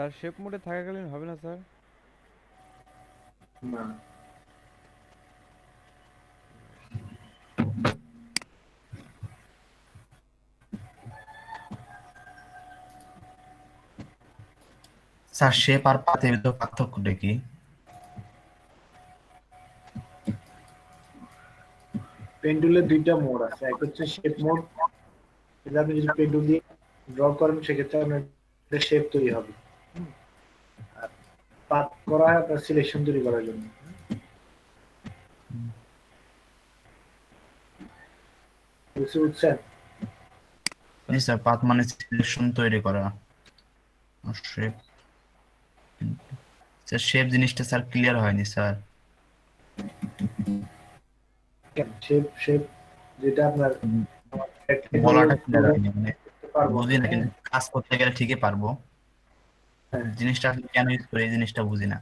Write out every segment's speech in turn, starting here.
Sir shape মোডে থাকাকালীন হবে না স্যার? না, স্যার শেপ আর পাতের ভিতর পার্থক্যটা কি? পেন্ডুলের দুইটা মোড আছে, এক হচ্ছে শেপ মোড, এটা আপনি যদি পেন্ডুল দিয়ে ড্র করেন সেক্ষেত্রে আপনার শেপ তৈরি হবে। আর পাত করা হয় আপনার সিলেকশন তৈরি করার জন্য। বুঝতে বুঝছেন? জি স্যার, পাত মানে সিলেকশন তৈরি করা। শেপ, স্যার শেপ জিনিসটা স্যার ক্লিয়ার হয়নি স্যার। শেপ শেপ যেটা আপনার বলাটা ক্লিয়ার হয়নি, মানে পারবো বুঝি না, না, হ্যাঁ কিন্তু কাজ করতে গেলে ঠিকই পারবো। হ্যাঁ। জিনিসটা আসলে কেন ইউজ করি এই জিনিসটা বুঝি না।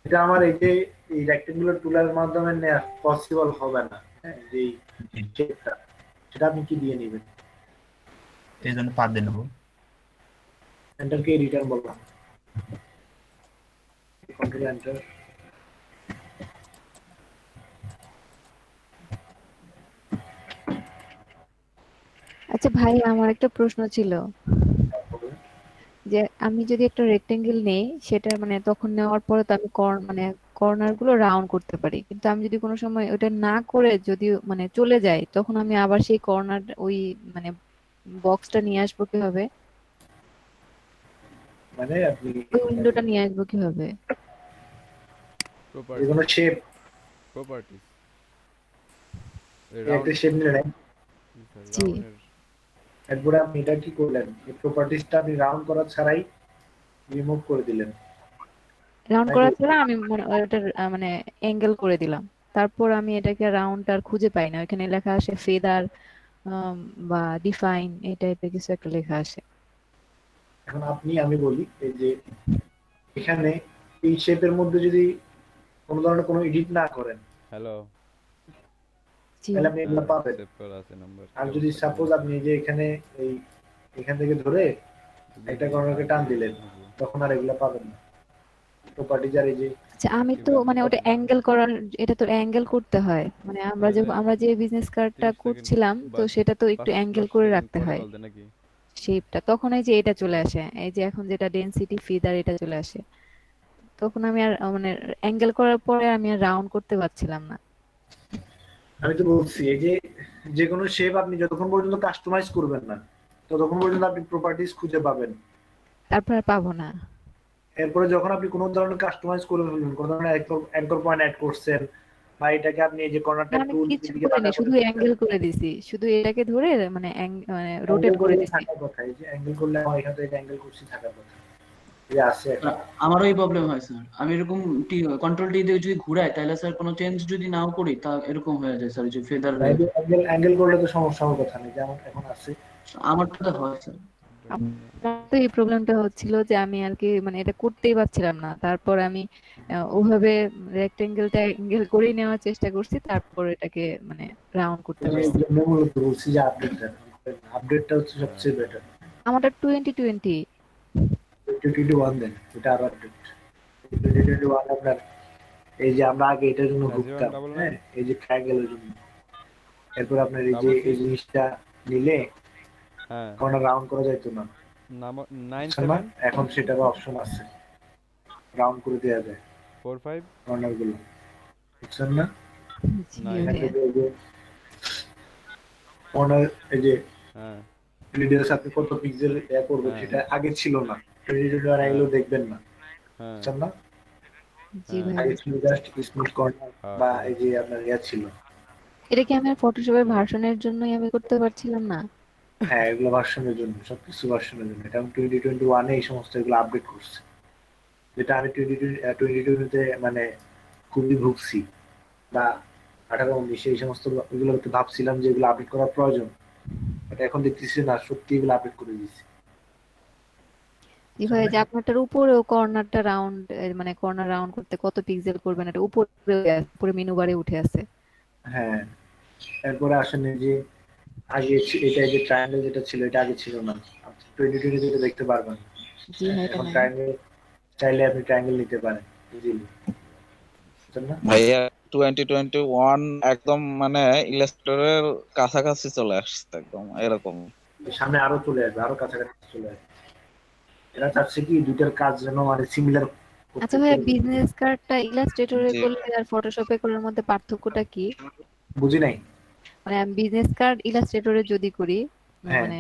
এটা আমার এই যে এই রেক্টেঙ্গুলার টুলের মাধ্যমে নেওয়া পসিবল হবে না, হ্যাঁ যে জি, শেপটা সেটা আপনি কি দিয়ে নেবেন? এই জন্য পাত দিয়ে নেবো। এন্টারকে রিটার্ন বললাম, কন্ট্রোল এন্টার। আচ্ছা ভাই, আমার একটা প্রশ্ন ছিল যে আমি যদি একটা রেক্টেঙ্গেল নেই, সেটা মানে তখন নেওয়ার পরে তো আমি মানে কর্নার গুলো রাউন্ড করতে পারি, কিন্তু আমি যদি কোনো সময় ওটা না করে যদি মানে চলে যাই, তখন আমি আবার সেই কর্নার ওই মানে বক্সটা নিয়ে আসবো কিভাবে? মানে আপনি ওই উইন্ডোটা নিয়ে আসবো কিভাবে? যে প্রপার্টিজ, কোনো শেপ, প্রপার্টিজ একটা রাউন্ড। শেপ নিলেন, স্যার জি, রাউন্ডের। এরপরে আপনি এটা কি করলেন, এই প্রপার্টিজটা আপনি রাউন্ড করা ছাড়াই রিমুভ করে দিলেন রাউন্ড নাকি? করা ছাড়া আমি ওটার মানে অ্যাঙ্গেল করে দিলাম। তারপর আমি এটাকে রাউন্ড আর খুঁজে পাই না, ওখানে লেখা আসে ফেদার বা ডিফাইন, এই টাইপের কিছু একটা লেখা আসে। এখন আপনি, আমি বলি এই যে এখানে এই শেপের মধ্যে যদি কোনো ধরনের কোনো এডিট না করেন হ্যালো। জি, তাহলে আপনি এগুলো হ্যাঁ, পাবেন। সেভ করা আছে নাম্বার। কি আর যদি অবস্থা সাপোজ তোমার? আপনি যে এখানে এই এখান থেকে ধরে একটা দেখি কর্নারকে টান আগে দিলেন, আসবো। তখন আর এগুলো পাবেন না। প্রপার্টিজ আর এই যে আচ্ছা আমি তো এবার মানে ওটা অ্যাঙ্গেল করার, এটা তো অ্যাঙ্গেল করতে হয়, মানে আমরা যে তাহলে বিজনেস কার্ডটা 30 সেকেন্ড করছিলাম তো বা সেটা তো একটু অ্যাঙ্গেল 10 করে সেকেন্ড রাখতে পরে হয় কল দে নাকি? শেপটা, তখন এই যে এটা চলে আসে, এই যে এখন যেটা ডেনসিটি ফিদার এটা চলে আসে, তখন আমি আর মানে অ্যাঙ্গেল করার পরে আমি আর রাউন্ড করতে পারছিলাম না। আমি তো বলছি এই যে যে কোনো শেপ আপনি যতক্ষণ পর্যন্ত কাস্টমাইজ করবেন না ততক্ষণ পর্যন্ত আপনি প্রপার্টিজ খুঁজে পাবেন। তারপর আর পাবো না। এরপরে যখন আপনি কোনো ধরনের কাস্টমাইজ করে ফেলবেন, কোনো ধরনের অ্যাঙ্কর পয়েন্ট অ্যাড করছেন বা এটাকে আপনি এই যে কর্নারটা না একটু আমি কিছু দিকে করিনি, বাঁকা করে শুধু ফেলছেন, অ্যাঙ্গেল করে দিছি, শুধু এটাকে ধরে মানে মানে রোটেট অ্যাঙ্গেল করে করলে দিছি। থাকার কথা, এই যে অ্যাঙ্গেল করলে আমার এখান থেকে অ্যাঙ্গেল করছি থাকার কথা, এই যে আছে এখন। আমারও এই প্রবলেম হয় স্যার। আমি এরকম কন্ট্রোল টি দিয়ে যদি ঘুরাই তাহলে স্যার কোনো চেঞ্জ যদি নাও করি তা এরকম হয়ে যায় স্যার, যে ফেদার হয়ে যায়। অ্যাঙ্গেল অ্যাঙ্গেল করলে তো সমস্যা হওয়ার কথা নেই, যেমন এখন আছে। আমারটা হয় স্যার। আমার তো এই প্রবলেমটা হচ্ছিল যে আমি আর কি মানে এটা করতেই পারছিলাম না, তারপর আমি ওভাবে রেক্টেঙ্গেলটা অ্যাঙ্গেল করেই নেওয়ার চেষ্টা করছি, তারপর এটাকে মানে রাউন্ড করতে এই যে এই পারছি। জন্য মূলত বলছি যে আপডেটটা, আপডেটটা হচ্ছে হ্যাঁ, সবচেয়ে বেটার। আমারটা 2020। 2021 দেন, এটা আরো আপডেট। 2021 আপনার এই যে আমরা আগে এটার জন্য রাজি ওয়ান ভুগতাম, ডাবল নাইন হ্যাঁ এই যে ট্রায়াঙ্গেলের জন্য, এরপর আপনার এই যে ডাবল এই সিক্স। জিনিসটা নিলে হ্যাঁ, কর্নার রাউন্ড করা যাইতো না, নাইন বুঝছেন না? সেভেন এখন সেটারও অপশন আছে, রাউন্ড করে দেওয়া যায় 45 কর্নার গুলো, বুঝছেন না? G nine. এখান ভাইয়া। থেকে এই যে কর্নার, এই যে হ্যাঁ, রেডিয়াস আপনি কত পিক্সেল করবেন হ্যাঁ, সেটা আগে ছিল না, আর হ্যাঁ, এগুলো দেখবেন না, হ্যাঁ, বুঝছেন না? জি হ্যাঁ, ভাইয়া। আগে ছিল জাস্ট স্মুথ কর্নার হ্যাঁ, বা ঠিক এই আছে। যে আপনার ছিল। এটা কি আমি ফটোশপের ভার্সনের জন্যই আমি করতে পারছিলাম না? হ্যাঁ এগুলো ভার্সনের জন্য, সবকিছু ভার্সনের জন্য, এটা 2021 এই সমস্ত এগুলো আপডেট করছে, যেটা আমি 2020 মানে খুবই ভুগছি, বা 18-19 এই সমস্ত এগুলোতে ভাবছিলাম যে এগুলো আপডেট করার প্রয়োজন, এটা এখন দেখতেছি না, সত্যি এগুলো আপডেট করে দিচ্ছি। জি ভাইয়া, যে আপনারটার উপরেও কর্নারটা রাউন্ড, মানে কর্নার রাউন্ড করতে কত পিক্সেল করবেন এটা উপরে উপরে মেনু বারে উঠে আছে। হ্যাঁ, এরপরে আসেন এই যে আগে এটা যে ট্রায়াঙ্গেল যেটা ছিল এটা আগে ছিল না। 2020 তে দেখতে পারবেন। জি হ্যাঁ, এটা এখন নাই। ট্রায়াঙ্গেল চাইলে আপনি ট্রায়াঙ্গেল নিতে পারেন ইজিলি, বুঝছেন না? ভাইয়া 2021 একদম মানে ইলাস্ট্রেটরের কাছাকাছি চলে আসছে একদম এরকম। সামনে আরো চলে আসবে, আরো কাছাকাছি চলে আসবে। এরা চাচ্ছে কি দুইটার কাজ যেন মানে সিমিলার আচ্ছা ভাইয়া, বিজনেস কার্ডটা ইলাস্ট্রেটরে জি করলে আর ফটোশপে করার মধ্যে পার্থক্যটা কি? বুঝি নাই। মানে আমি বিজনেস কার্ড ইলাস্ট্রেটরে যদি করি, হ্যাঁ, মানে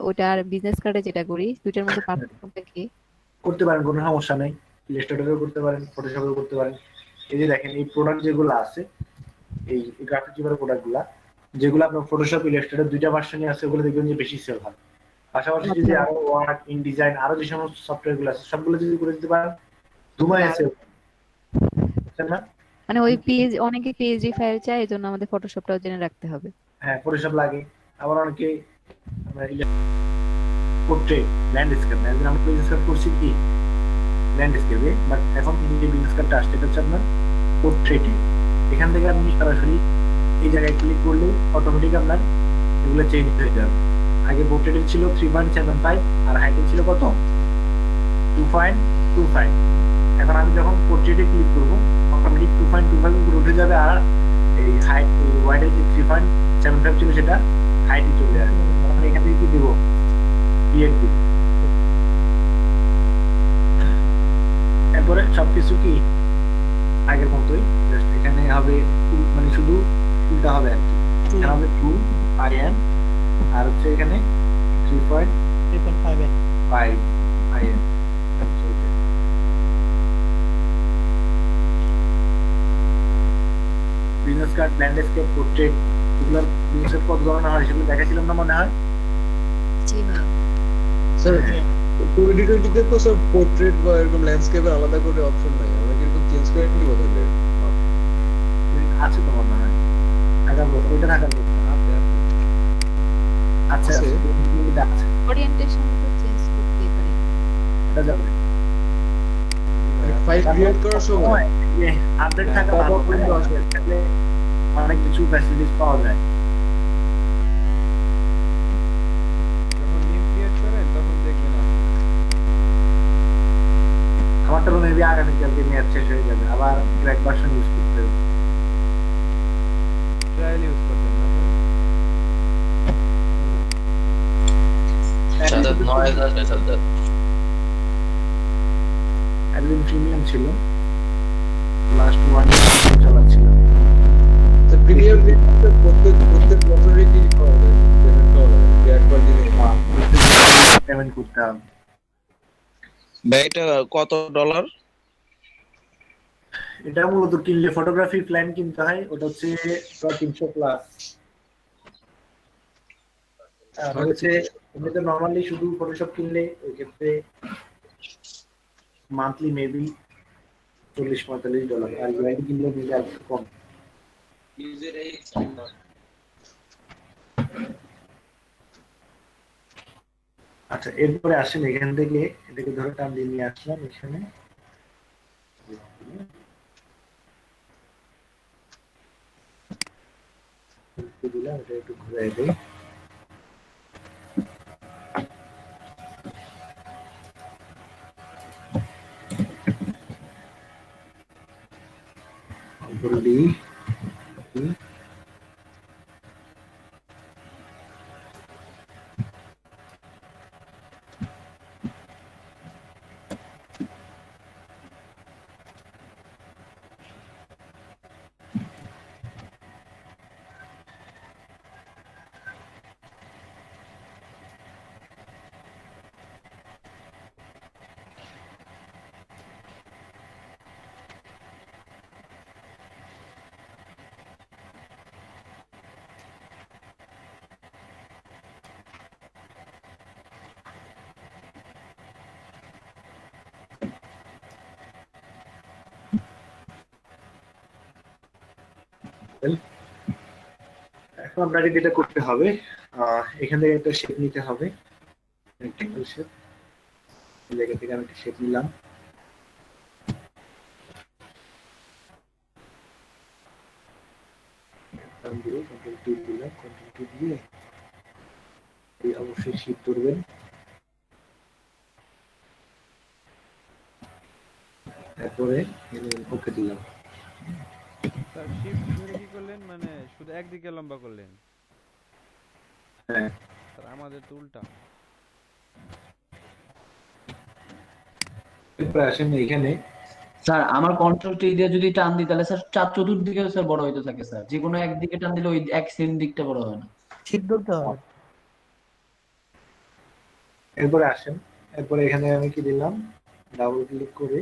ওটা আর বিজনেস কার্ডে যেটা করি, দুইটার মধ্যে পার্থক্যটা কি? করতে পারেন, কোনো সমস্যা নেই। ইলাস্ট্রেটরেও করতে পারেন, ফটোশপেও করতে পারেন। এই যে দেখেন এই প্রোডাক্ট যেগুলো আছে, এই গ্রাফিক ডিজাইনের প্রোডাক্ট গুলা, যেগুলো আপনার ফটোশপ ইলাস্ট্রেটর দুইটা ভার্সনই আছে, ওগুলো দেখবেন যে বেশি সেল হয়। পাশাপাশি যদি আচ্ছা, আরো ওয়ার্ক ইন ডিজাইন আরো যে সমস্ত সফটওয়্যার গুলো আছে সবগুলো যদি করে দিতে পারেন ধুমায় আছে, বুঝছেন না? মানে ওই অনেকে পিএইচডি ফাইল চায়, এই জন্য আমাদের ফটোশপটাও জেনে রাখতে হবে। হ্যাঁ, ফটোশপ লাগে। আবার অনেকে আমরা পোর্ট্রেট, ল্যান্ডস্কেপ, আমরা বিজনেস কার্ড করছি কি ল্যান্ডস্কেপে, বাট এখন যে বিজনেস কার্ডটা আসছে এটা হচ্ছে আপনার পোর্ট্রেটে। এখান থেকে আপনি সরাসরি এই জায়গায় ক্লিক করলে অটোমেটিক আপনার এগুলো চেঞ্জ হয়ে যাবে। আগে পোর্ট্রেটে ছিল 3.75 আর হাইটে ছিল কত 2.25। এখন আমি যখন পোর্ট্রেটে ক্লিক করবো অটোমেটিক 2.25 উপরে উঠে যাবে, আর এই হাইট ওয়াইডের যে 3.75 ছিল সেটা হাইটে চলে আসবে। তখন এখান থেকে কি দিব, ক্রিয়েট দিব। এরপরে সবকিছু কি আগের মতোই, জাস্ট এখানে হবে মানে শুধু উল্টা হবে আর কি। এখানে হবে 2 IN আর হচ্ছে এখানে 3.5 IN। Business card, landscape, portrait, এগুলোর বিজনেসের কত ধরনের হয় সেগুলো দেখাছিলাম না মনে হয়? জি ভাই। স্যার 2020 তে তো সব পোর্ট্রেট বা এরকম ল্যান্ডস্কেপের আলাদা করে অপশন নাই, আমরা কি এরকম চেঞ্জ করে নিব তাহলে? আছে তো মনে হয়, থাকার কথা, ওইটা থাকার কথা। আছে আছে। আচ্ছা, আছে? এটা আছে, ওরিয়েন্টেশন তো চেঞ্জ করতেই পারি। এটা যাবে। ফাইল ক্রিয়েট করার সময় আপডেট থাকা ভালো, থাকলে অনেক কিছু ফ্যাসিলিটিস পাওয়া যায়। যখন নিউ ক্রিয়েট করেন তখন দেখবেন আমারটা মেবি আগামীকালকে মেয়াদ শেষ হয়ে যাবে, আবার ক্র্যাক ভার্সন ইউজ করতে হবে। ট্রায়াল ইউজ করবেন না সাদাত 9000 है সাদাত। একদিন প্রিমিয়াম ছিল, লাস্ট 1 ইয়ার চালাচ্ছিল। তো প্রিমিয়াম রিচার্জ প্রত্যেক বছরে কি পাওয়া যায়, পেমেন্ট পাওয়া যায় যে একবার দিলে? পেমেন্ট করতে হবে। ভাই এটা কত ডলার? এটা মূলত কিনলে ফটোগ্রাফি প্ল্যান কিনতে হয়, ওটা হচ্ছে প্রায় 300 প্লাস। আর হচ্ছে এমনিতে নরমালি শুধু ফটোশপ কিনলে ওই ক্ষেত্রে মান্থলি মেবি $40-45, আর ইউআইডি কিনলে মেবি আর একটু কম। আচ্ছা, এরপরে আসেন এখান থেকে এটাকে ধরে টান দিয়ে নিয়ে আসলাম এখানে। দিলাম, এটা একটু ঘুরাই দেই। বলি এখন আপনাকে যেটা করতে হবে, এখান থেকে একটা শেপ নিতে হবে, রেক্টেঙ্গেল শেপ। এই জায়গা থেকে আমি একটা শেপ নিলাম। কন্ট্রোল টি দিলাম, কন্ট্রোল টি দিয়ে এই অবশ্যই শিফট করবেন, তারপরে ওকে দিলাম। স্যার শিফট ধরে কি করলেন, মানে শুধু একদিকে লম্বা করলেন? হ্যাঁ, স্যার আমাদের তো উল্টা। এরপর আসেন এইখানে স্যার আমার কন্ট্রোল টি দিয়ে যদি টান দিই তাহলে স্যার চার চতুর্দিকে স্যার বড় হইতে থাকে স্যার, যে কোনো একদিকে টান দিলে ওই এক সেম দিকটা বড় হয় না। এরপরে আসেন, এরপরে এখানে আমি কি দিলাম, ডাবল ক্লিক করে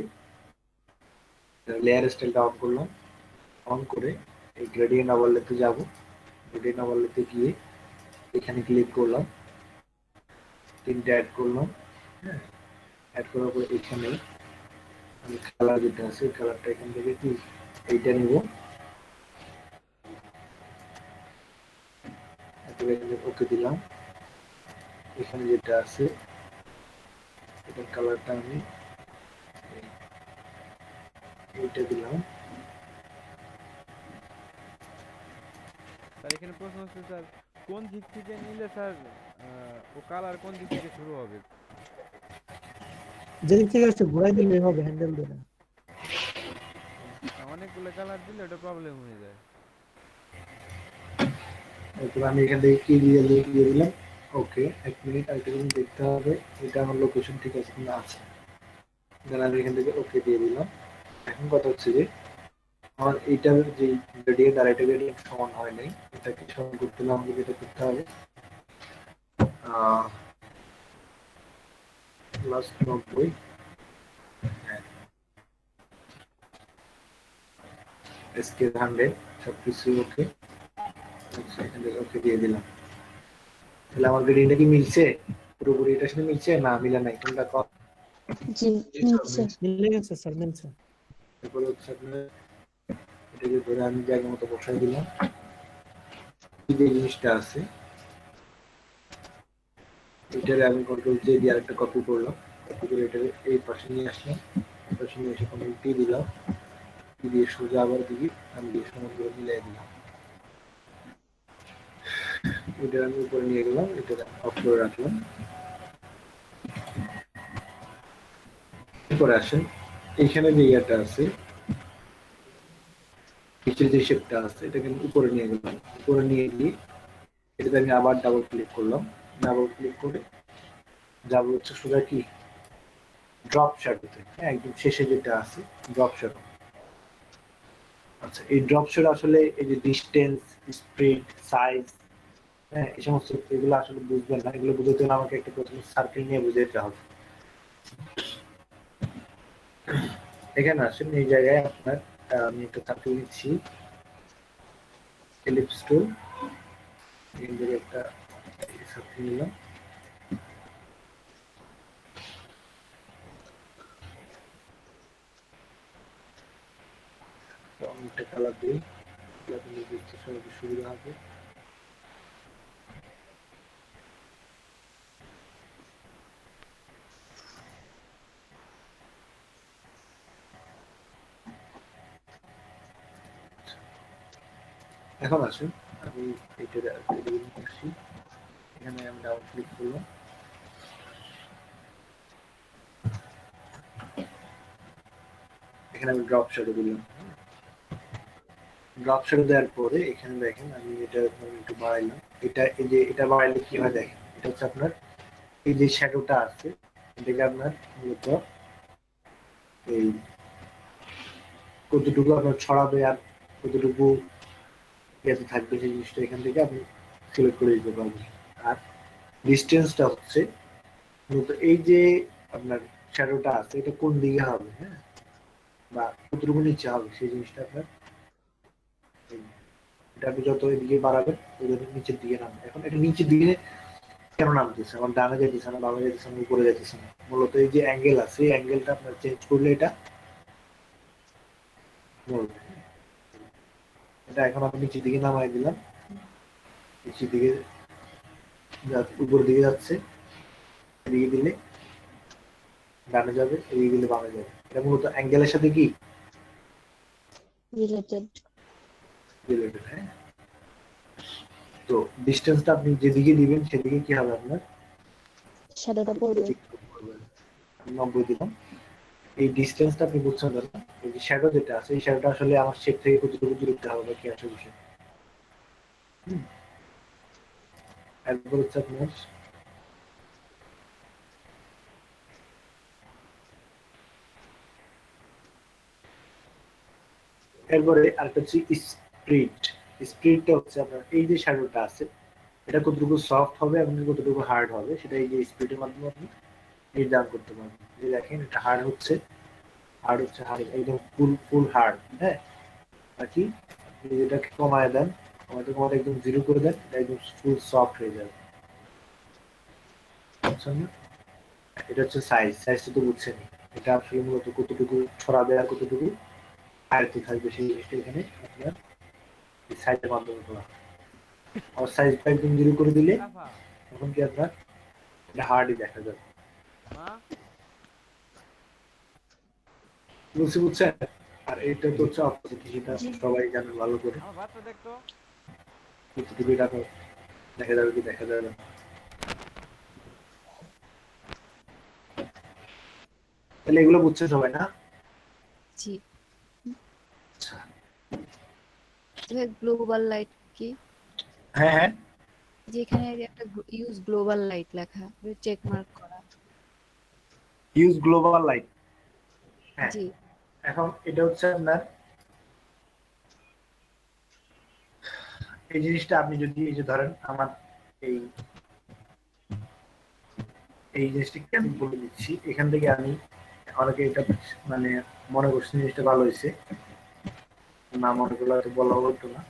লেয়ার স্টাইলটা অন করলাম, অন করে এই গ্রেডিয়েন্ট ওভারলেতে যাব, গ্রেডিয়েন্ট ওভারলেতে গিয়ে এখানে ক্লিক করলাম, তিনটা অ্যাড করলাম। হ্যাঁ, অ্যাড করার পরে এখানে আমি কালার যেটা আছে কালারটা এখান থেকে কি এইটা নিব, ওকে দিলাম। এখানে যেটা আছে এটার কালারটা আমি এইটা দিলাম। স্যার এখানে প্রশ্ন হচ্ছে স্যার, কোন দিক থেকে নিলে স্যার ও কালার কোন দিক থেকে শুরু হবে? যেদিক থেকে আসছে ঘুরাই দিলেই হবে হ্যান্ডেল দিয়ে। অনেকগুলো কালার দিলে ওটা প্রবলেম হয়ে যায়। এরপর আমি এখান থেকে কি দিয়ে দিলাম, ওকে। এক মিনিট আরেকটা জিনিস দেখতে হবে, এটা আমার লোকেশন ঠিক আছে কিনা আছে, দেন আমি এখান থেকে ওকে দিয়ে দিলাম। এখন কথা হচ্ছে যে আমার এইটার যে গ্রেডিয়েন্ট আর এটা গ্রেডিয়েন্ট সমান হয় নাই, এটাকে সমান করতে হলে আমাকে যেটা করতে হবে প্লাস 90, স্কেল 100, সবকিছু ওকে। এখান থেকে ওকে দিয়ে দিলাম। তাহলে আমার গ্রেডিয়েন্টটা কি মিলছে পুরোপুরি এটার সাথে মিলছে না মিলে নাই, কোনটা কম? জি মিলছে, মিলে গেছে স্যার, মিলছে। তারপরে হচ্ছে আপনার এটাকে ধরে আমি জায়গা মতো বসাই দিলাম। এই যে জিনিসটা আছে এটারে আমি কন্ট্রোল জে দিয়ে আরেকটা কপি করলাম, কপি করে এটাকে এই পাশে নিয়ে আসলাম, এই পাশে নিয়ে এসে কন্ট্রোল টি দিলাম, টি দিয়ে সোজা আবার দিকে আমি দিয়ে সমস্ত মিলাই দিলাম। এটা আমি উপরে নিয়ে গেলাম, এটা অফ করে রাখলাম। এরপরে আসেন এইখানে যে ইয়াটা আছে নিচে যে শেপটা আছে এটাকে আমি উপরে নিয়ে গেলাম, উপরে নিয়ে গিয়ে এটাতে আমি আবার ডাবল ক্লিক করলাম, ডাবল ক্লিক করে যাবো হচ্ছে সোজা কি ড্রপ শ্যাডোতে। হ্যাঁ, একদম শেষে যেটা আছে ড্রপ শ্যাডো। আচ্ছা, এই ড্রপ শ্যাডো আসলে এই যে ডিসটেন্স, স্প্রিড, সাইজ, হ্যাঁ, এই সমস্ত এগুলো আসলে বুঝবেন না, এগুলো বুঝতে হলে আমাকে একটা প্রথমে সার্কেল নিয়ে বুঝাইতে হবে। এখানে আসেন এই জায়গায় আপনার আমি একটা সার্কেল নিচ্ছি, এলিপস টুল, এখান থেকে একটা সার্কেল নিলাম। একটা কালার দিই, বুঝতে সবাইকে সুবিধা হবে। এখন আসুন আমি এটা আসি, এখানে আমি ডাবল ক্লিক করলাম, এখানে আমি ড্রপ শ্যাডো দিলাম। ড্রপ শ্যাডো দেওয়ার পরে এখানে দেখেন আমি এটা একটু বাড়াইলাম, এটা এই যে এটা বাড়াইলে কি হয় দেখেন, এটা হচ্ছে আপনার এই যে শ্যাডোটা আছে এটাকে আপনার মূলত এই কতটুকু আপনার ছড়াবে আর কতটুকু ইয়াতে থাকবে সেই জিনিসটা এখান থেকে আপনি সিলেক্ট করে দিতে পারবেন। আর ডিস্টেন্সটা হচ্ছে মূলত এই যে আপনার শ্যাডোটা আছে এটা কোন দিকে হবে, হ্যাঁ, বা কতটুকু নিচে হবে সেই জিনিসটা আপনার এটা আপনি যত এদিকে বাড়াবেন ওই জন্য নিচের দিকে নামবে। এখন এটা নিচের দিকে কেন নামতেছে, আমার ডানে যাইতেছে না, বামে যাইতেছে না, উপরে যাইতেছে না, মূলত এই যে অ্যাঙ্গেল আছে এই অ্যাঙ্গেলটা আপনার চেঞ্জ করলে এটা নড়বে। এটা এখন আমি নিচের দিকে নামাই দিলাম, নিচের দিকে উপর দিকে যাচ্ছে, এদিকে দিলে ডানে যাবে, এদিকে দিলে বামে যাবে। এটা মূলত অ্যাঙ্গেলের সাথে কি রিলেটেড। রিলেটেড। হ্যাঁ, তো ডিস্টেন্সটা আপনি যেদিকে দিবেন সেদিকে কি হবে আপনার শ্যাডোটা পড়বে 90 দিলাম। এই ডিস্টেন্সটা আপনি বুঝছেন না, এই যে শ্যাডো যেটা আছে এই শ্যাডোটা আসলে আমার শেপ থেকে কতটুকু দূরত্বে হবে কি আসলে বিষয়। এরপর হচ্ছে আপনার এরপরে আরেকটা হচ্ছে স্প্রিট। স্প্রিটটা হচ্ছে আপনার এই যে শ্যাডোটা আছে এটা কতটুকু সফট হবে এবং কতটুকু হার্ড হবে সেটা এই যে স্প্রিটের মাধ্যমে আপনি নির্ধারণ করতে পারবেন। যে দেখেন এটা হার্ড হচ্ছে হার্ড একদম ফুল হার্ড, হ্যাঁ, বাকি এটাকে কমায় দেন, কমাতে একদম জিরো করে দেন, এটা একদম ফুল সফট হয়ে যাবে। বুঝছেন না? এটা হচ্ছে সাইজটা তো বুঝছেনই, এটা আসলে মূলত কতটুকু ছড়াবে আর কতটুকু আয়ত্ত থাকবে সেই জিনিসটা এখানে আপনার এই সাইজের মাধ্যমে করা। আর সাইজটা একদম জিরো করে দিলে তখন কি আপনার এটা হার্ডই দেখা যাবে। বুঝছেন? আর এটা তো হচ্ছে অপোজিট, সেটা সবাই জানে ভালো করে। আমার বাচ্চা দেখতো কতটুকু এটা দেখা যাবে কি দেখা যাবে না। তাহলে এগুলো বুঝছে সবাই না? জি। গ্লোবাল লাইট কি? হ্যাঁ হ্যাঁ, যেখানে একটা ইউজ গ্লোবাল লাইট লেখা, চেক মার্ক করা। Use global light. হ্যাঁ, জি। এখন এটা হচ্ছে আপনার এই জিনিসটা আপনি যদি এই যে ধরেন আমার এই জিনিসটা কেন বলে দিচ্ছি, এখান থেকে আমি অনেকে এটা মানে মনে করছি জিনিসটা ভালো হয়েছে, না মনে করলে হয়তো বলা হতো না।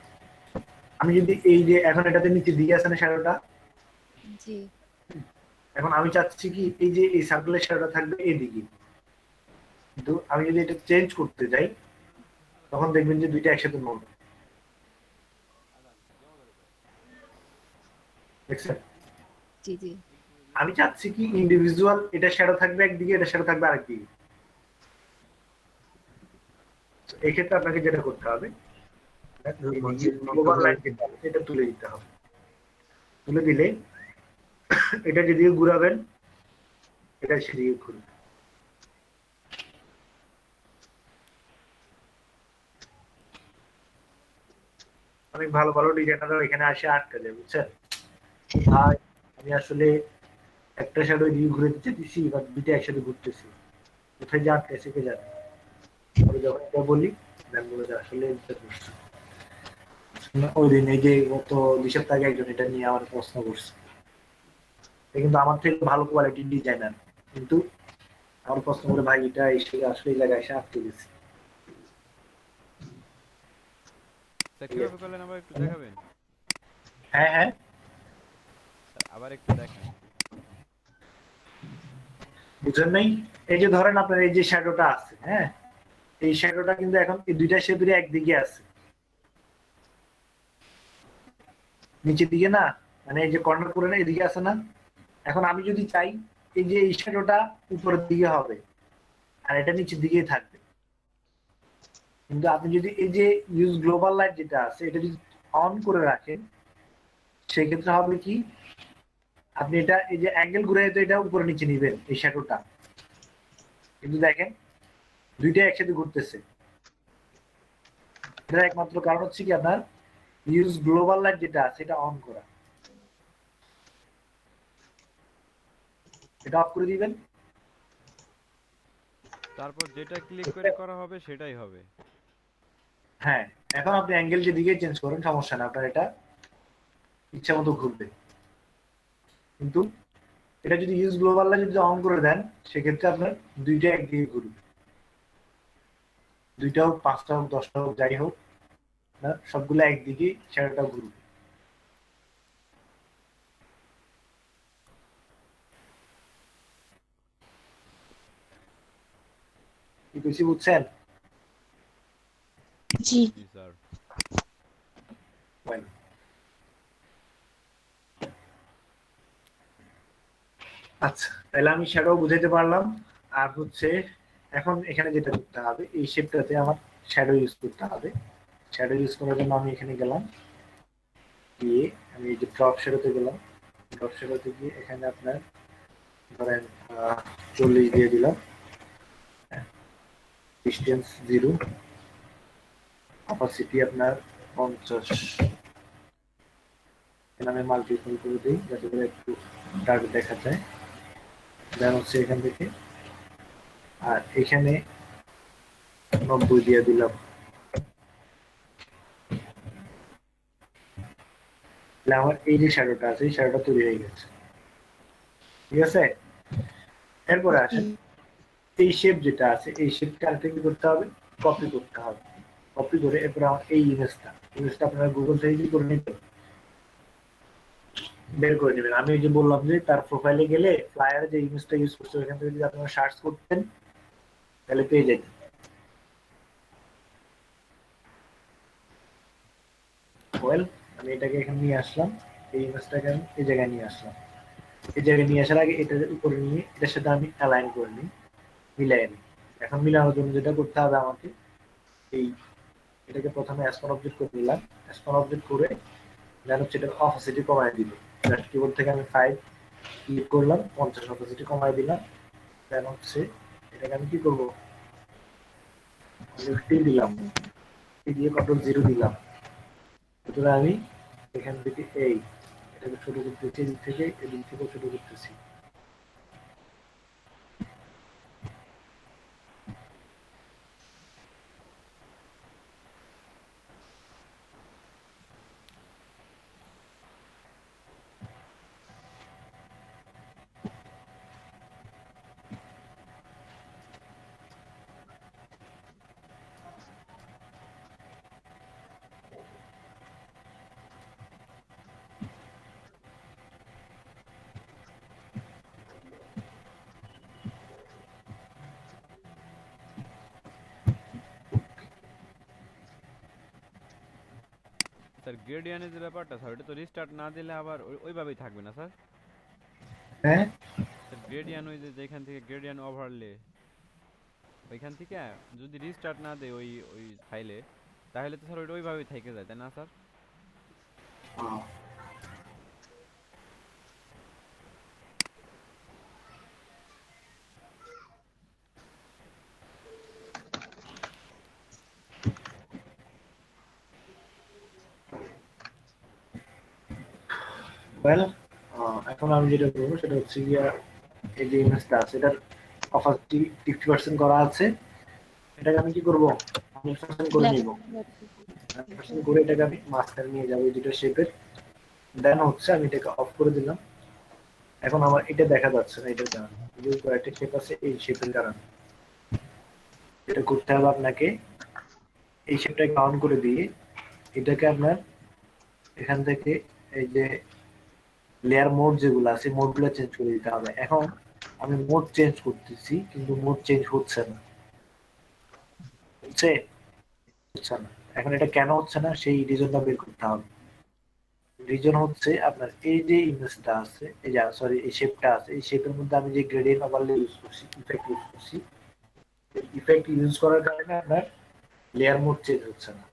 আমি যদি এই যে এখন এটাতে নিচে দিয়ে আছে না শ্যাডোটা, জি। এখন আমি চাচ্ছি কি এই যে এই সার্কেলের শ্যাডোটা থাকবে এদিকে, কিন্তু আমি যদি এটা চেঞ্জ করতে যাই তখন দেখবেন যে দুইটা একসাথে নড়বে। দেখছেন? জি জি। আমি চাচ্ছি কি ইন্ডিভিজুয়াল এটা শ্যাডো থাকবে একদিকে, এটা শ্যাডো থাকবে আরেকদিকে। এই ক্ষেত্রে আপনাকে যেটা করতে হবে গ্লোবাল লাইন এটা তুলে দিতে হবে। তুলে দিলে এটা যেদিকে ঘুরাবেন এটা সেদিকে ঘুরবে। অনেক ভালো ভালো ডিজাইনাররা এখানে আসে আটকা যায়, বুঝছেন? ভাই আমি আসলে একটা শ্যাডো দিয়ে ঘুরে দিচ্ছি বা দুইটা একসাথে ঘুরতেছি, কোথায় যে আটকেছে কে জানে। আমি যখন এটা বলি ম্যাম বলে যে আসলে ওই দিন এই যে গত 2 সপ্তাহ আগে একজন এটা নিয়ে আমার প্রশ্ন করছে, কিন্তু আমার থেকে ভালো কোয়ালিটির ডিজাইনার, কিন্তু আমার প্রশ্ন করে ভাই এটা এসে আসলে এই জায়গায় এসে আটকে গেছে। কিভাবে করলেন আবার একটু দেখাবেন? হ্যাঁ হ্যাঁ, আবার একটু দেখান। বুঝেন নাই? এই যে ধরেন আপনার এই যে শ্যাডোটা আছে, হ্যাঁ, এই শ্যাডোটা কিন্তু এখন এই দুইটা শেপের একদিকে আছে, নিচের দিকে না, মানে এই যে কর্নার করে না এদিকে আছে না। এখন আমি যদি চাই এই যে এই শ্যাডোটা উপরের দিকে হবে আর এটা নিচের দিকেই থাকবে, কিন্তু আপনি যদি এই যে ইউজ গ্লোবাল লাইট যেটা আছে এটা যদি অন করে রাখেন সেই ক্ষেত্রে হবে কি আপনি এটা এই যে অ্যাঙ্গেল ঘুরে তো এটা উপরে নিচে নিবেন এই শ্যাডোটা, কিন্তু দেখেন দুইটা একসাথে ঘুরতেছে। এটার একমাত্র কারণ হচ্ছে কি আপনার ইউজ গ্লোবাল লাইট যেটা আছে এটা অন করা। এটা অফ করে দিবেন, তারপর যেটা ক্লিক করে করা হবে সেটাই হবে। হ্যাঁ, এখন আপনি অ্যাঙ্গেল যেদিকে চেঞ্জ করেন সমস্যা না, আপনার এটা ইচ্ছা মতো ঘুরবে। কিন্তু এটা যদি ইউজ গ্লোবাল লাইট যদি অন করে দেন সেক্ষেত্রে আপনার দুইটা একদিকে ঘুরবে, দুইটা হোক 5টা হোক 10টা হোক যাই হোক না, সবগুলো একদিকে শ্যাডোটা ঘুরবে। কি বেশি বুঝছেন? জি জি স্যার। আচ্ছা, তাহলে আমি শ্যাডো বুঝাইতে পারলাম। আর হচ্ছে এখন এখানে যেটা করতে হবে এই শেপটাতে আমার শ্যাডো ইউজ করতে হবে। শ্যাডো ইউজ করার জন্য আমি এখানে গেলাম, গিয়ে আমি এই যে ড্রপ শ্যাডোতে গেলাম, ড্রপ শ্যাডোতে গিয়ে এখানে আপনার ধরেন 40 দিয়ে দিলাম, ডিস্টেন্স 0, অপাসিটি আপনার 50, এখানে আমি মাল্টিপল করে দিই যাতে করে একটু ডার্ক দেখা যায়। দেন হচ্ছে এখান থেকে আর এখানে 90 দিয়ে দিলাম। তাহলে আমার এই যে শ্যাডোটা আছে এই শ্যাডোটা তৈরি হয়ে গেছে, ঠিক আছে। এরপরে আসেন এই শেপ যেটা আছে এই শেপটা আরেকটা কি করতে হবে, কপি করতে হবে। কপি করে এরপর আমার এই ইমেজটা আপনারা গুগল থেকে কি করে নিতে বের করে নেবেন। আমি ওই যে বললাম যে তার প্রোফাইলে গেলে ফ্লায়ারে যে ইমেজটা ইউজ করছে ওইখান থেকে যদি আপনারা সার্চ করতেন তাহলে পেয়ে যেতেন। ওয়েল আমি এটাকে এখানে নিয়ে আসলাম, এই ইমেজটাকে আমি এই জায়গায় নিয়ে আসলাম। এই জায়গায় নিয়ে আসার আগে এটার উপরে নিয়ে এটার সাথে আমি অ্যালাইন করে নিই, মিলাই নিই। এখন মিলানোর জন্য যেটা করতে হবে আমাকে, এই এটাকে প্রথমে অ্যাসপন অবজেক্ট করে নিলাম, অ্যাসপন অবজেক্ট করে দেন হচ্ছে এটা অপাসিটি কমায় দিব। জাস্ট কিবোর্ড থেকে আমি 5 ক্লিক করলাম, 50 অপাসিটি কমায় দিলাম। দেন হচ্ছে এটাকে আমি কি করব, টি দিলাম, টি দিয়ে কন্ট্রোল 0 দিলাম। সুতরাং আমি এখান থেকে এই এটাকে ছোট করতেছি, এদিক থেকে এদিক থেকে ছোট করতেছি। স্যার গ্রেডিয়ানের যে ব্যাপারটা স্যার ওটা তো রিস্টার্ট না দিলে আবার ওইভাবেই থাকবে না স্যার? হ্যাঁ স্যার গ্রেডিয়ান ওই যে যেখান থেকে গ্রেডিয়ান ওভারলে ওইখান থেকে যদি রিস্টার্ট না দেয় ওই ওই ফাইলে তাহলে তো স্যার ওইটা ওইভাবেই থেকে যায় তাই না স্যার? ওয়েল এখন আমি যেটা করবো সেটা হচ্ছে গিয়া এই যে ইমেজটা আছে এটার অপাসিটি 50% করা আছে, এটাকে আমি কি করবো 100% করে নিব। 100% করে এটাকে আমি মাস্টার নিয়ে যাবো এই দুটো শেপের। দেন হচ্ছে আমি এটাকে অফ করে দিলাম। এখন আমার এটা দেখা যাচ্ছে না, এটার কারণে যে কয়েকটা শেপ আছে এই শেপের কারণে। এটা করতে হবে আপনাকে এই শেপটাকে অন করে দিয়ে এটাকে আপনার এখান থেকে এই যে লেয়ার মোড যেগুলো আছে মোডগুলো চেঞ্জ করে দিতে হবে। এখন আমি মোড চেঞ্জ করতেছি কিন্তু মোড চেঞ্জ হচ্ছে না, হচ্ছে হচ্ছে না। এখন এটা কেন হচ্ছে না সেই রিজনটা বের করতে হবে। রিজন হচ্ছে আপনার এই যে ইমেজটা আছে এই যে সরি এই শেপটা আছে এই শেপের মধ্যে আমি যে গ্রেডিয়েন্ট ওভারলে ইউজ করছি, ইফেক্ট ইউজ করছি, ইফেক্ট ইউজ করার কারণে আপনার লেয়ার মোড চেঞ্জ হচ্ছে না।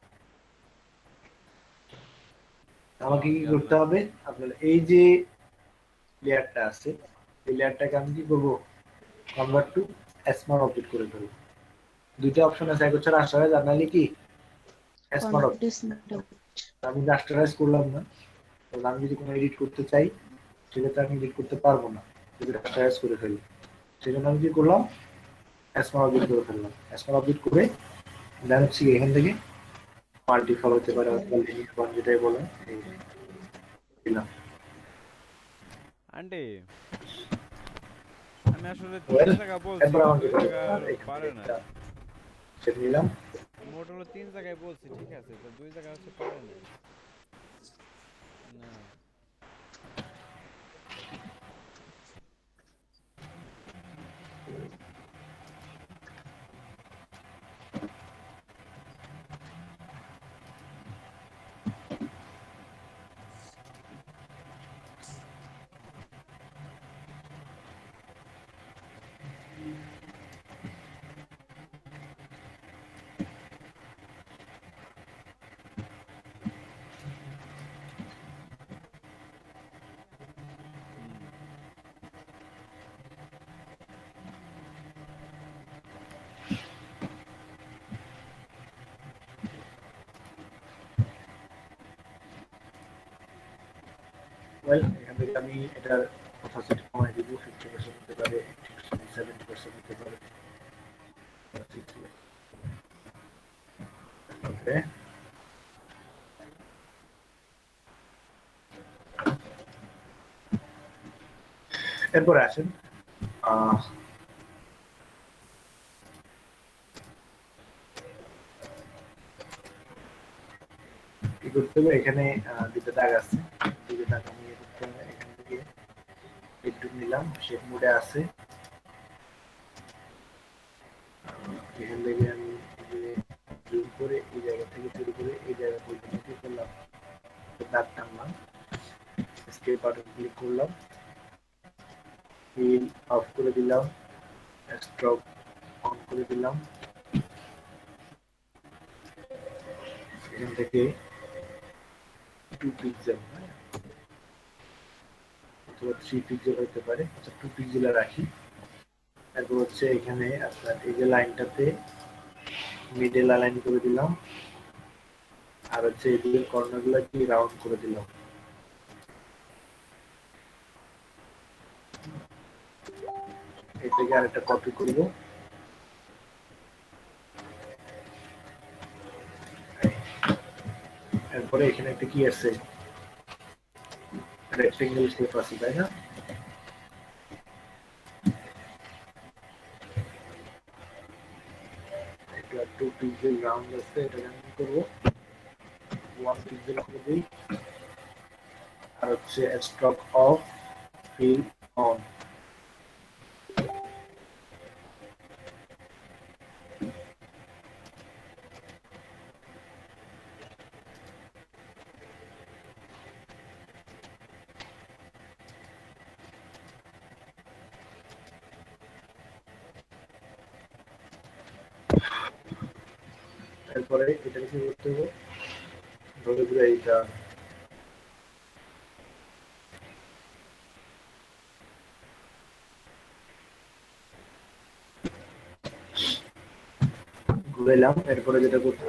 আমাকে কি করতে হবে, আপনার এই যে লেয়ারটা আছে এই লেয়ারটাকে আমি কি করবো কনভার্ট টু স্মার্ট অবজেক্ট করে ফেলবো। দুইটা অপশন আছে, এক হচ্ছে রাস্টারাইজ আর নাহলে কি স্মার্ট অবজেক্ট। আমি রাস্টারাইজ করলাম না, তাহলে আমি যদি কোনো এডিট করতে চাই সেক্ষেত্রে আমি এডিট করতে পারবো না যদি রাস্টারাইজ করে ফেলি। সেই জন্য আমি কি করলাম স্মার্ট অবজেক্ট করে ফেললাম। স্মার্ট অবজেক্ট করে দেন হচ্ছে এখান থেকে মাল্টিফল হতে পারে অথবা লিনিয়ার ওয়ান যেটাই বলেন এই দিলাম। আন্টি আমি আসলে Well, 3 জায়গা বলছি, এরপর আমাকে 2 জায়গা পারে না। সেটা নিলাম। মোট হলো 3 জায়গায় বলছি ঠিক আছে, তো 2 জায়গা হচ্ছে পারে না। না ওয়েল এখান থেকে আমি এটার অপাসিটি কমাই দিব 50% হতে পারে 70% হতে পারে ওকে এরপরে আসেন কি করতে হবে এখানে দুটো দাগ আছে দুটো দাগ আমি করতে হবে এখান থেকে একটু নিলাম শেপ মোডে আছে এখান থেকে আমি জুম করে এই জায়গা থেকে শুরু করে এই জায়গা পর্যন্ত কি করলাম দাগ টানলাম স্কেল বাটন ক্লিক করলাম ফিল অফ করে দিলাম স্ট্রোক অন করে দিলাম এখান থেকে 2 পিক্সেল অথবা 3 পিক্সেল হতে পারে আচ্ছা 2 পিক্সেল রাখি তারপর হচ্ছে এখানে আপনার এই যে লাইনটাতে মিডল অ্যালাইন করে দিলাম আর হচ্ছে এগুলোর কর্নারগুলো কি রাউন্ড করে দিলাম এটাকে আরেকটা কপি করব এরপরে এখানে একটা কি আছে রেক্টেঙ্গেল শেপ আছে তাই না এটা 2 পিক্সেল রাউন্ড আছে এটা আমি করব 1 পিক্সেল করে দিই আর হচ্ছে স্ট্রোক অফ ফিল অন তারপরে এটাকে কি করতে হবে ধরে ধরে এইটা ঘুরাইলাম এরপরে যেটা করতে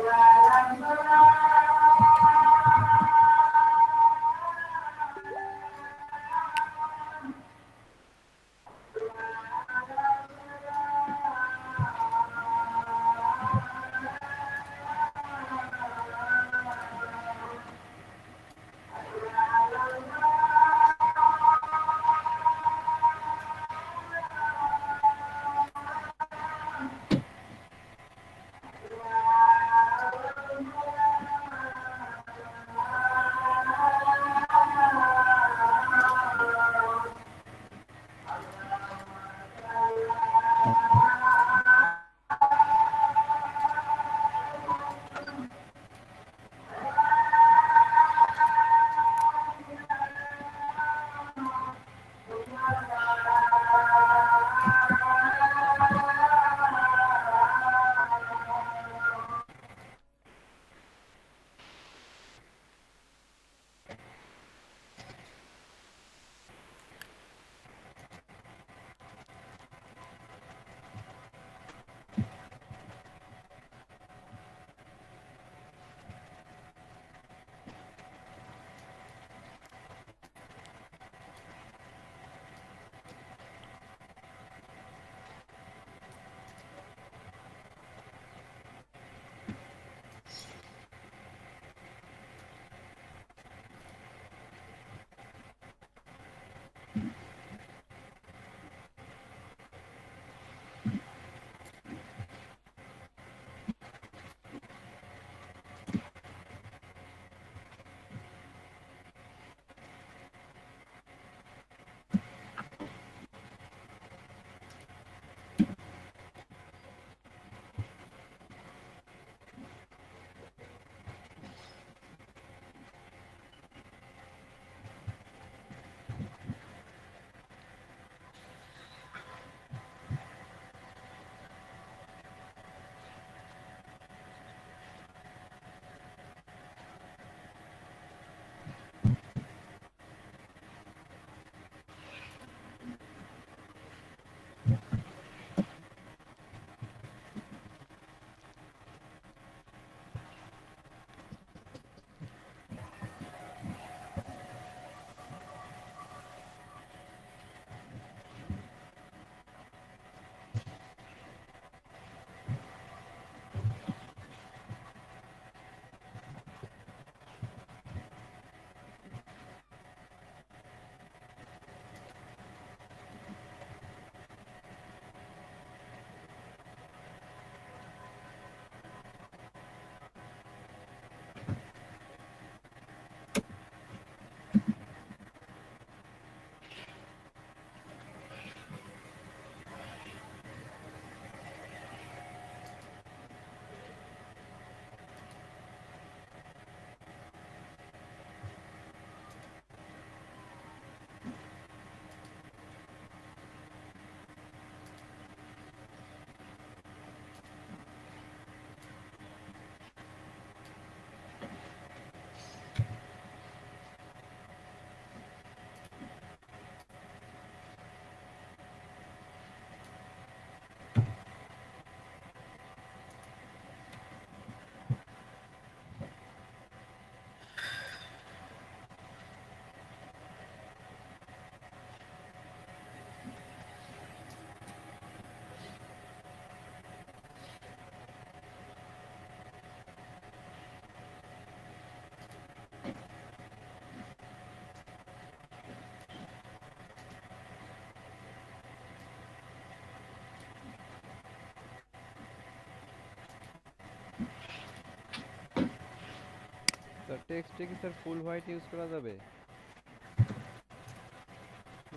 স্যার টেক্সটে কি স্যার ফুল হোয়াইট ইউজ করা যাবে?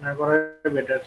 না করে বেটার।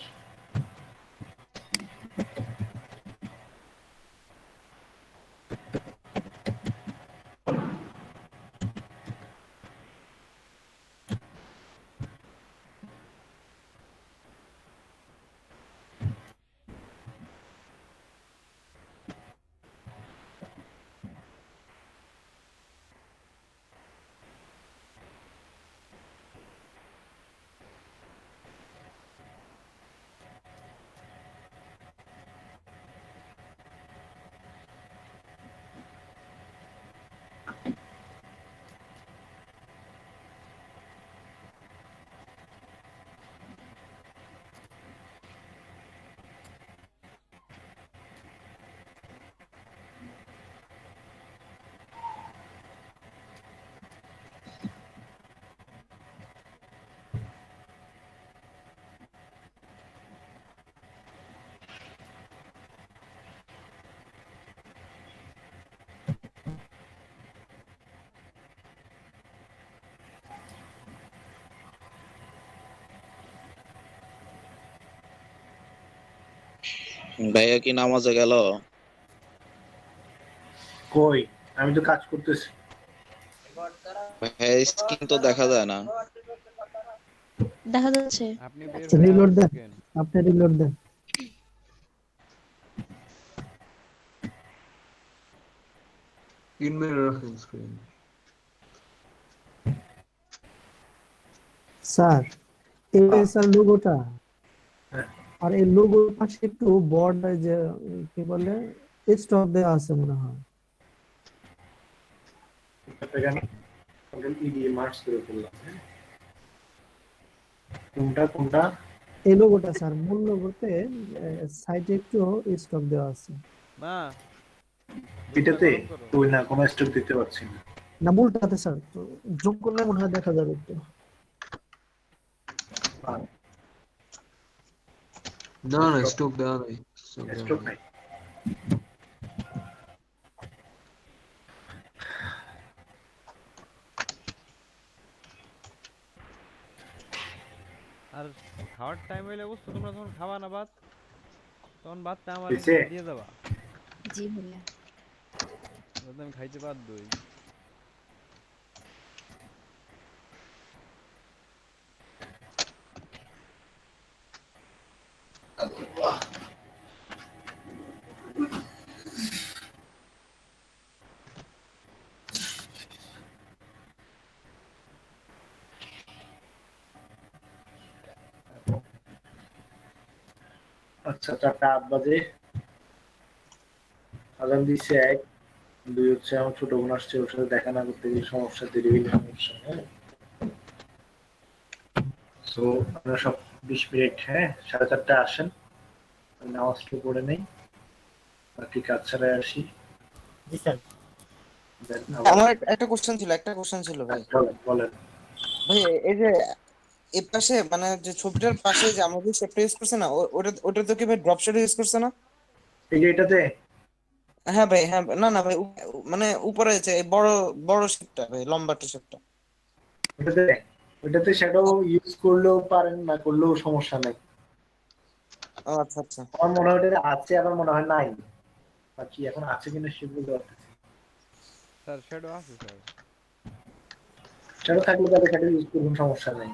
ভাইয়া কি নামাজে গেল? কই, আমি তো কাজ করতেছি। ভাইয়া স্ক্রিন তো দেখা যায় না। দেখা যাচ্ছে। আপনি বের হয়ে রিলোড দেন, আসেন। আপনি রিলোড দেন। স্ক্রিন মেরে রাখেন স্ক্রিন। স্যার এই যে স্যার লোগোটা, হ্যাঁ। আর এই লোগোর পাশে একটু বর্ডার যে কি বলে স্টপ দেওয়া আছে মনে হয়। এটাকে আমি ইডিএ মার্কস করে ফেললাম। কোনটা কোনটা? এই লোগোটা স্যার, মূল লোগোতে সাইডে একটু স্টপ দেওয়া আছে। মা এটাতে গরম করো। তুই না কোনো স্টক দিতে পারছি না। না মূলটাতে স্যার, তো জুম করলে মনে হয় দেখা যাবে একটু। না না স্টক দেওয়া নাই, স্টক দেওয়া স্টক নাই। নাই। আর খাওয়ার টাইম হইলে বুঝছো তোমরা যখন খাওয়া না ভাত, তখন ভাতটা আমার হইছে? দিয়ে যাবা, জি ভাইয়া। যাতে আমি খাইতে বাধ্যই। আচ্ছা 4:08 বাজে। আজান দিচ্ছে 1, 2 হচ্ছে আমার ছোট বোন আসছে, ওর সাথে দেখা না করতে গেলে সমস্যা, দেরি হইলে সমস্যা। হ্যাঁ, সো আপনারা সব 20 মিনিট, হ্যাঁ 4:30 আসেন, আমি নামাজটা পড়ে নেই, বাকি কাজ ছাড়াই আসি। জি স্যার। Then আবার- আমার একটা কোশ্চেন ছিল ভাই। বলেন। ভাই এই যে এর পাশে মানে যে ছবিটার পাশে যে আমরা যে শেপটা ইউজ করছে না, ওটা তো কি ভাই ড্রপ শেড ইউজ করছে না? এই যে এটাতে হ্যাঁ ভাই, হ্যাঁ না না ভাই, মানে উপরে যে এই বড় বড় শেপটা ভাই, লম্বাটা শেপটা। ওটাতে শ্যাডো ইউজ করলেও পারেন, না করলেও সমস্যা নাই। ও আচ্ছা আচ্ছা। আমার মনে হয় ওটা আছে, আবার মনে হয় নাই, বাকি এখন আছে কিনা সেগুলো পারতেছি। স্যার শ্যাডো আছে স্যার। শ্যাডো থাকলে তাহলে শ্যাডো ইউজ করবেন, সমস্যা নাই।